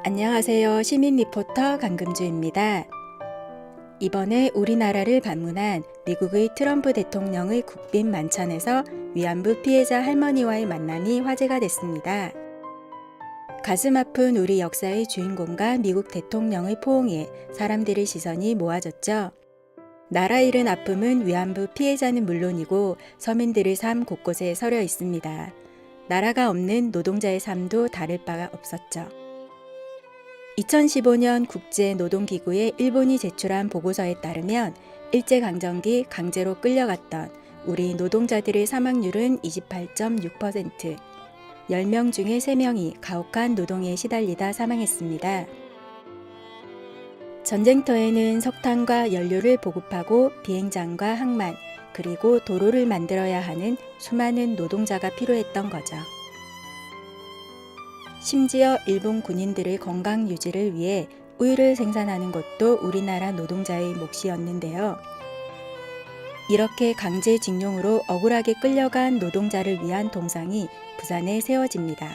안녕하세요. 시민 리포터 강금주입니다. 이번에 우리나라를 방문한 미국의 트럼프 대통령의 국빈 만찬에서 위안부 피해자 할머니와의 만남이 화제가 됐습니다. 가슴 아픈 우리 역사의 주인공과 미국 대통령의 포옹에 사람들의 시선이 모아졌죠. 나라 잃은 아픔은 위안부 피해자는 물론이고 서민들의 삶 곳곳에 서려 있습니다. 나라가 없는 노동자의 삶도 다를 바가 없었죠. 2015년 국제노동기구에 일본이 제출한 보고서에 따르면 일제강점기 강제로 끌려갔던 우리 노동자들의 사망률은 28.6%, 10명 중에 3명이 가혹한 노동에 시달리다 사망했습니다. 전쟁터에는 석탄과 연료를 보급하고 비행장과 항만, 그리고 도로를 만들어야 하는 수많은 노동자가 필요했던 거죠. 심지어 일본 군인들의 건강 유지를 위해 우유를 생산하는 것도 우리나라 노동자의 몫이었는데요. 이렇게 강제징용으로 억울하게 끌려간 노동자를 위한 동상이 부산에 세워집니다.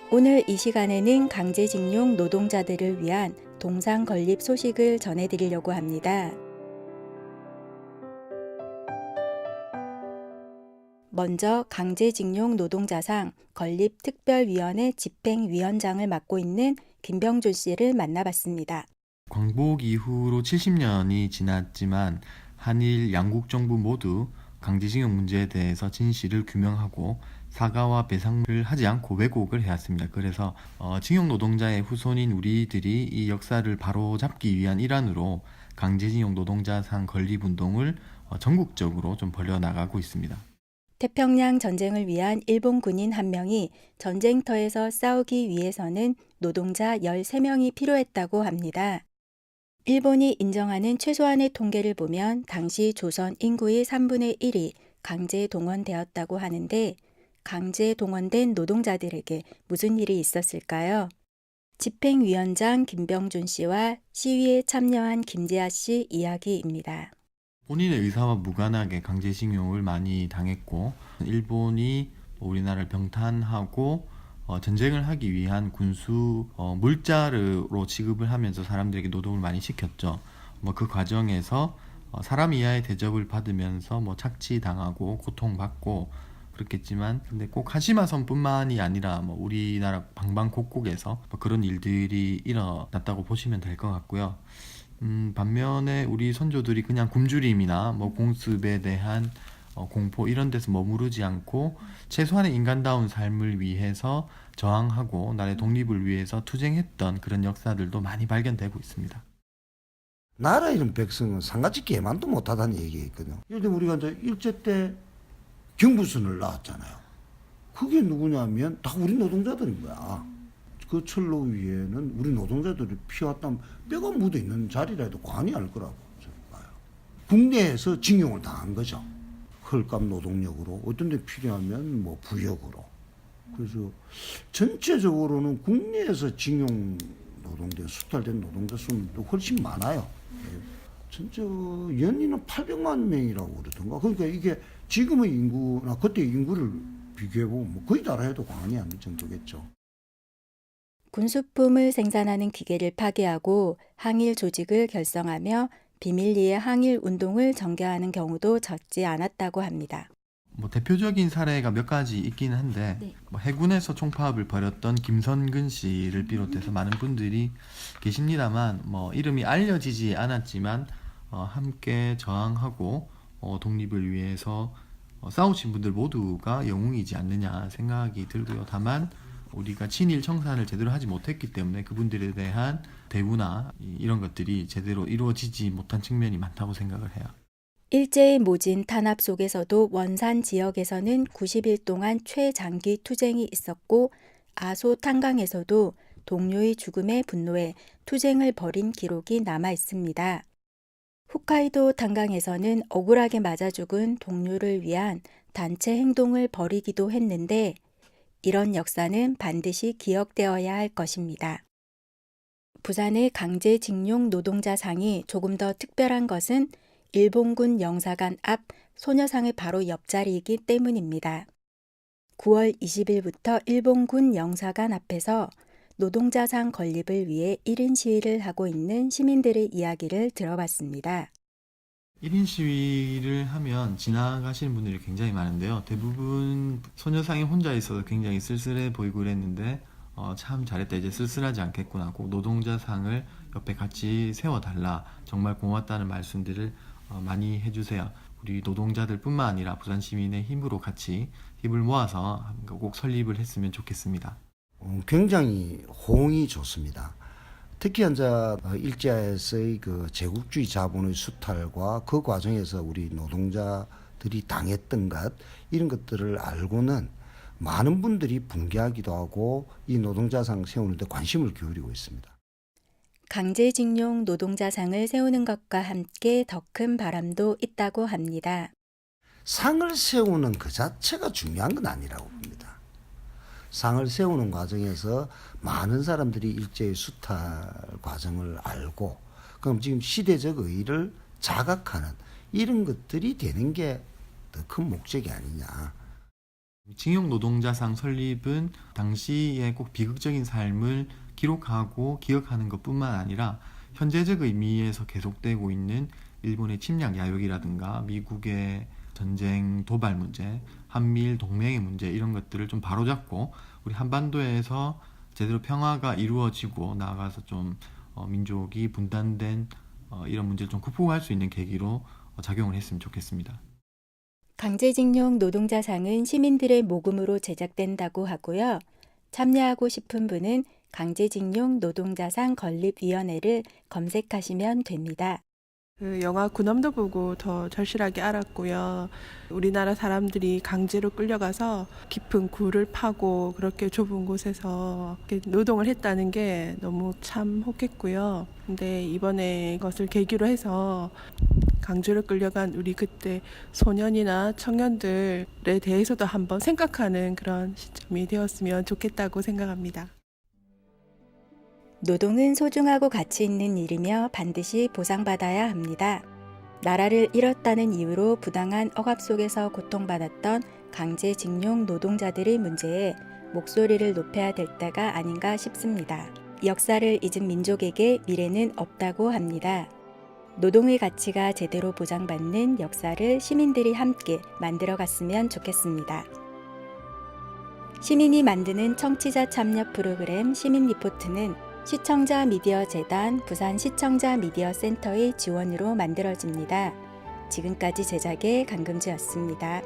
오늘 이 시간에는 강제징용 노동자들을 위한 동상 건립 소식을 전해드리려고 합니다. 먼저 강제징용 노동자상 건립특별위원회 집행위원장을 맡고 있는 김병준 씨를 만나봤습니다. 광복 이후로 70년이 지났지만 한일 양국 정부 모두 강제징용 문제에 대해서 진실을 규명하고 사과와 배상을 하지 않고 왜곡을 해왔습니다. 그래서 징용 노동자의 후손인 우리들이 이 역사를 바로잡기 위한 일환으로 강제징용 노동자상 건립운동을 전국적으로 좀 벌여나가고 있습니다. 태평양 전쟁을 위한 일본 군인 한 명이 전쟁터에서 싸우기 위해서는 노동자 13명이 필요했다고 합니다. 일본이 인정하는 최소한의 통계를 보면 당시 조선 인구의 3분의 1이 강제 동원되었다고 하는데 강제 동원된 노동자들에게 무슨 일이 있었을까요? 집행위원장 김병준 씨와 시위에 참여한 김재하 씨 이야기입니다. 본인의 의사와 무관하게 강제징용을 많이 당했고 일본이 우리나라를 병탄하고 전쟁을 하기 위한 군수 물자로 취급을 하면서 사람들에게 노동을 많이 시켰죠. 그 과정에서 사람 이하의 대접을 받으면서 착취당하고 고통받고 그렇겠지만 근데 꼭 하시마선뿐만이 아니라 우리나라 방방곡곡에서 그런 일들이 일어났다고 보시면 될 것 같고요. 반면에 우리 선조들이 그냥 굶주림이나 공습에 대한 공포 이런 데서 머무르지 않고 최소한의 인간다운 삶을 위해서 저항하고 나라의 독립을 위해서 투쟁했던 그런 역사들도 많이 발견되고 있습니다. 나라 잃은 백성은 상가집 개만도 못하다는 얘기가 있거든요. 예를 들면 우리가 이제 일제 때 경부선을 낳았잖아요. 그게 누구냐면 다 우리 노동자들인 거야. 그 철로 위에는 우리 노동자들이 피왔다면 뼈가 묻어 있는 자리라도 관이할 거라고 저는 봐요. 국내에서 징용을 당한 거죠. 헐값 노동력으로 어떤 데 필요하면 부역으로. 그래서 전체적으로는 국내에서 징용 노동자, 수탈된 노동자 수는 훨씬 많아요. 전체 연인은 800만 명이라고 그러던가. 그러니까 이게 지금의 인구나 그때 인구를 비교해보면 거의 따라 해도 과언이 아닐 정도겠죠. 군수품을 생산하는 기계를 파괴하고 항일 조직을 결성하며 비밀리에 항일 운동을 전개하는 경우도 적지 않았다고 합니다. 대표적인 사례가 몇 가지 있긴 한데 해군에서 총파업을 벌였던 김선근 씨를 비롯해서 많은 분들이 계십니다만 이름이 알려지지 않았지만 함께 저항하고 독립을 위해서 싸우신 분들 모두가 영웅이지 않느냐 생각이 들고요. 다만 우리가 친일 청산을 제대로 하지 못했기 때문에 그분들에 대한 대우나 이런 것들이 제대로 이루어지지 못한 측면이 많다고 생각을 해요. 일제의 모진 탄압 속에서도 원산 지역에서는 90일 동안 최장기 투쟁이 있었고 아소 탄강에서도 동료의 죽음에 분노해 투쟁을 벌인 기록이 남아 있습니다. 홋카이도 탄강에서는 억울하게 맞아 죽은 동료를 위한 단체 행동을 벌이기도 했는데 이런 역사는 반드시 기억되어야 할 것입니다. 부산의 강제징용 노동자상이 조금 더 특별한 것은 일본군 영사관 앞 소녀상의 바로 옆자리이기 때문입니다. 9월 20일부터 일본군 영사관 앞에서 노동자상 건립을 위해 1인 시위를 하고 있는 시민들의 이야기를 들어봤습니다. 1인 시위를 하면 지나가시는 분들이 굉장히 많은데요. 대부분 소녀상이 혼자 있어서 굉장히 쓸쓸해 보이고 그랬는데 참 잘했다. 이제 쓸쓸하지 않겠구나. 꼭 노동자상을 옆에 같이 세워달라. 정말 고맙다는 말씀들을 많이 해주세요. 우리 노동자들 뿐만 아니라 부산 시민의 힘으로 같이 힘을 모아서 꼭 설립을 했으면 좋겠습니다. 굉장히 호응이 좋습니다. 특히 이제 일제에서의 그 제국주의 자본의 수탈과 그 과정에서 우리 노동자들이 당했던 것 이런 것들을 알고는 많은 분들이 붕괴하기도 하고 이 노동자상 세우는 데 관심을 기울이고 있습니다. 강제징용 노동자상을 세우는 것과 함께 더 큰 바람도 있다고 합니다. 상을 세우는 그 자체가 중요한 건 아니라고 봅니다. 상을 세우는 과정에서 많은 사람들이 일제의 수탈 과정을 알고 그럼 지금 시대적 의의를 자각하는 이런 것들이 되는 게 더 큰 목적이 아니냐. 징용 노동자상 설립은 당시의 꼭 비극적인 삶을 기록하고 기억하는 것뿐만 아니라 현재적 의미에서 계속되고 있는 일본의 침략 야욕이라든가 미국의 전쟁 도발 문제, 한미일 동맹의 문제 이런 것들을 좀 바로잡고 우리 한반도에서 제대로 평화가 이루어지고 나아가서 좀 민족이 분단된 이런 문제를 좀 극복할 수 있는 계기로 작용을 했으면 좋겠습니다. 강제징용 노동자상은 시민들의 모금으로 제작된다고 하고요. 참여하고 싶은 분은 강제징용 노동자상 건립위원회를 검색하시면 됩니다. 그 영화 군함도 보고 더 절실하게 알았고요. 우리나라 사람들이 강제로 끌려가서 깊은 굴을 파고 그렇게 좁은 곳에서 이렇게 노동을 했다는 게 너무 참 혹했고요. 근데 이번에 이것을 계기로 해서 강제로 끌려간 우리 그때 소년이나 청년들에 대해서도 한번 생각하는 그런 시점이 되었으면 좋겠다고 생각합니다. 노동은 소중하고 가치 있는 일이며 반드시 보상받아야 합니다. 나라를 잃었다는 이유로 부당한 억압 속에서 고통받았던 강제징용 노동자들의 문제에 목소리를 높여야 될 때가 아닌가 싶습니다. 역사를 잊은 민족에게 미래는 없다고 합니다. 노동의 가치가 제대로 보장받는 역사를 시민들이 함께 만들어갔으면 좋겠습니다. 시민이 만드는 청취자 참여 프로그램 시민 리포트는 시청자 미디어 재단 부산 시청자 미디어 센터의 지원으로 만들어집니다. 지금까지 제작의 강금주였습니다.